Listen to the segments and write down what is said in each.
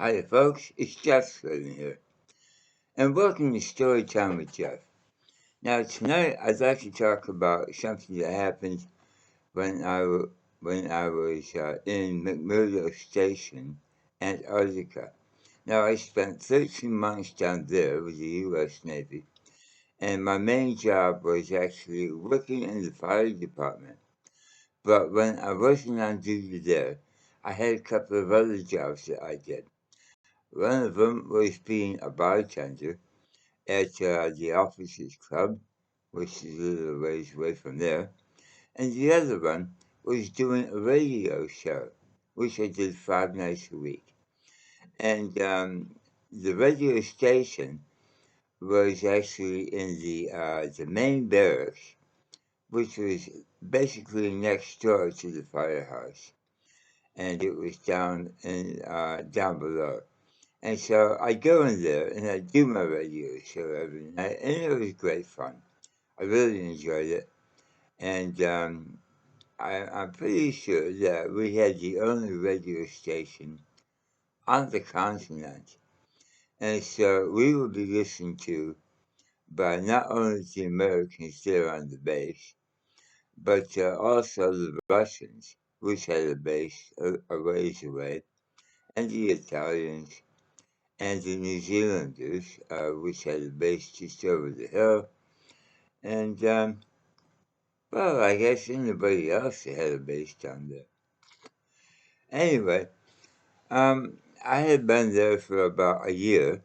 Hi folks, it's Jeff Slaven here, and welcome to Story Time with Jeff. Now tonight I'd like to talk about something that happened when I was in McMurdo Station Antarctica. Now I spent 13 months down there with the U.S. Navy, and my main job was actually working in the fire department. But when I wasn't on duty there, I had a couple of other jobs that I did. One of them was being a bartender at the Officers Club, which is a little ways away from there. And the other one was doing a radio show, which I did 5 nights a week. And the radio station was actually in the main barracks, which was basically next door to the firehouse. And it was down below. And so I go in there and I do my radio show every night, and it was great fun. I really enjoyed it, and I'm pretty sure that we had the only radio station on the continent, and so we would be listened to by not only the Americans there on the base, but also the Russians, which had a base a ways away, and the Italians, and the New Zealanders, which had a base just over the hill, and well, I guess anybody else that had a base down there. Anyway, I had been there for about a year,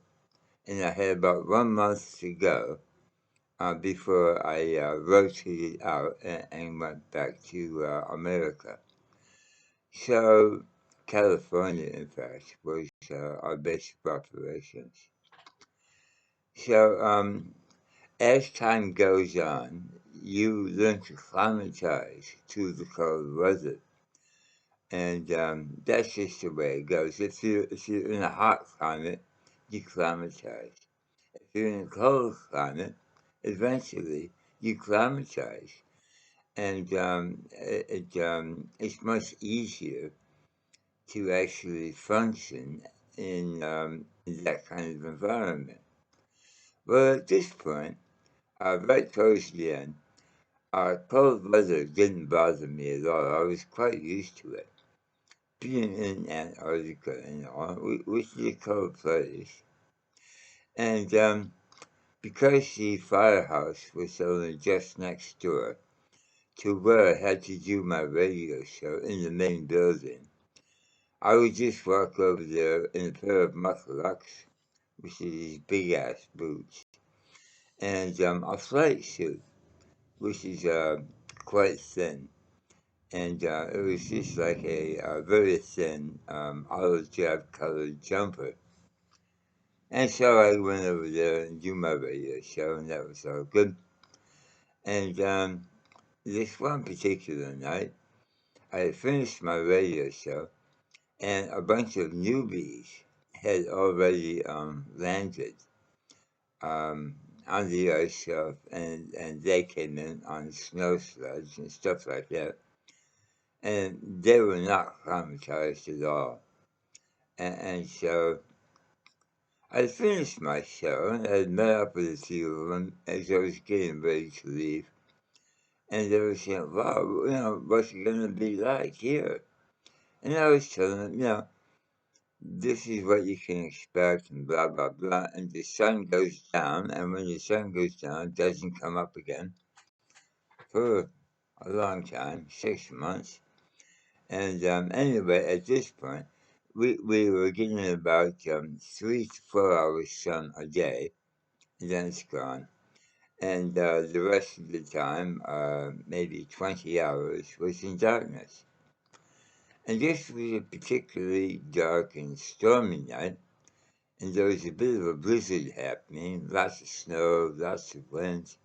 and I had about 1 month to go before I rotated out and went back to America. So, California, in fact, was our base of operations. So, as time goes on, you learn to acclimatize to the cold weather. And that's just the way it goes. If you're in a hot climate, you climatize. If you're in a cold climate, eventually you climatize. And it's much easier to actually function in that kind of environment. Well, at this point, right towards the end, cold weather didn't bother me at all. I was quite used to it. Being in Antarctica and all, which is a cold place. And because the firehouse was only just next door to where I had to do my radio show in the main building, I would just walk over there in a pair of mucklucks, which is these big ass boots, and a flight suit, which is quite thin. And it was just like a very thin olive drab colored jumper. And so I went over there and do my radio show, and that was all good. And this one particular night, I had finished my radio show, and a bunch of newbies had already landed on the ice shelf, and they came in on snow sleds and stuff like that. And they were not traumatized at all. And so I finished my show, and I had met up with a few of them as I was getting ready to leave. And they were saying, wow, what's it going to be like here? And I was telling them, this is what you can expect, and blah, blah, blah. And the sun goes down, and when the sun goes down, it doesn't come up again for a long time, 6 months. And anyway, at this point, we were getting about 3 to 4 hours sun a day, and then it's gone. And the rest of the time, maybe 20 hours, was in darkness. And this was a particularly dark and stormy night, and there was a bit of a blizzard happening, lots of snow, lots of wind.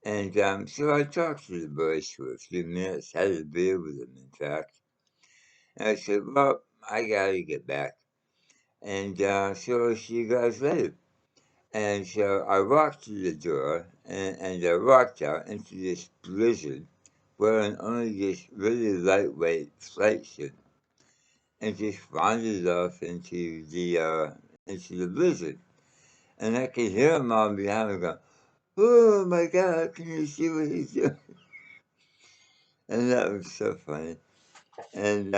And so I talked to the boys for a few minutes, had a beer with them, in fact. And I said, well, I gotta get back. And so I'll see you guys later. And so I walked to the door, and I walked out into this blizzard wearing only this really lightweight flight suit. and just wandered off into the blizzard. And I could hear him all behind me go, "Oh my God, can you see what he's doing?" And that was so funny. And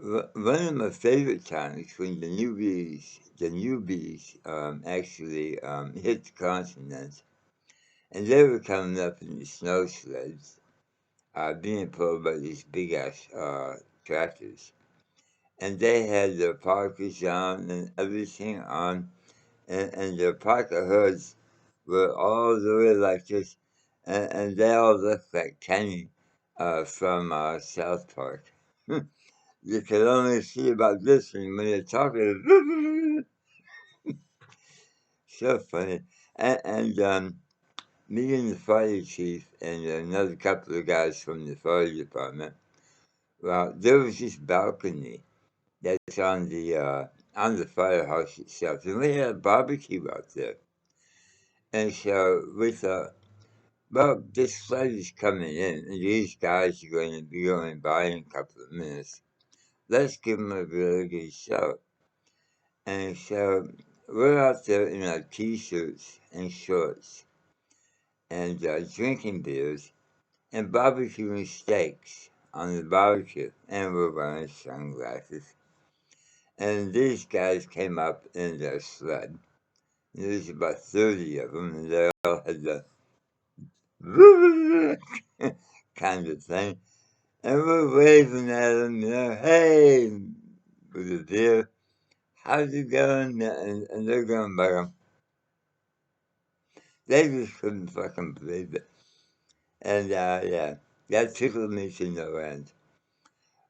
one of my favorite times when the newbies actually hit the continent, and they were coming up in the snow sleds, being pulled by these big ass tractors, and they had their parkers on and everything on, and their parker hoods were all the way like this, and they all looked like Kenny from South Park. You could only see about this thing when you're talking. So funny. And me and the fire chief and another couple of guys from the fire department, well, there was this balcony that's on the firehouse itself, and we had a barbecue out there. And so we thought, well, this sled is coming in, and these guys are going to be going by in a couple of minutes. Let's give them a really good show. And so we're out there in our t-shirts and shorts and drinking beers and barbecuing steaks on the barbecue. And we're wearing sunglasses. And these guys came up in their sled. There's about 30 of them, and they all had the kind of thing. And we're waving at them, hey, with a beer, how's it going? And they're going by them. They just couldn't fucking believe it. And yeah, that tickled me to no end.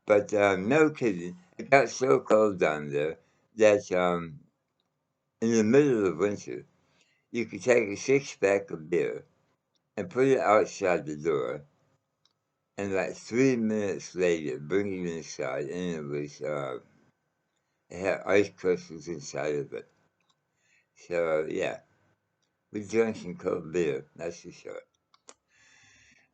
But no kidding, it got so cold down there that in the middle of winter, you could take a six-pack of beer and put it outside the door, and like 3 minutes later, bring it inside, and it had ice crystals inside of it. So yeah, we drank some cold beer, that's for sure.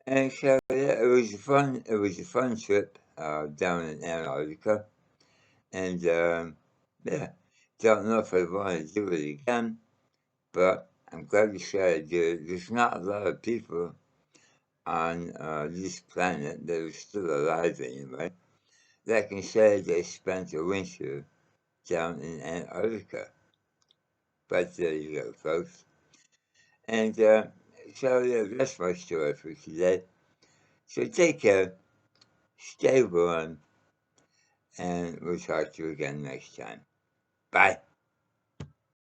And so yeah, it was a fun trip down in Antarctica, and yeah, don't know if I want to do it again, but I'm glad to say I did. There's not a lot of people on this planet that are still alive anyway that can say they spent a winter down in Antarctica. But there you go, folks. And so yeah, that's my story for today. So take care, stay warm, and we'll talk to you again next time. Bye.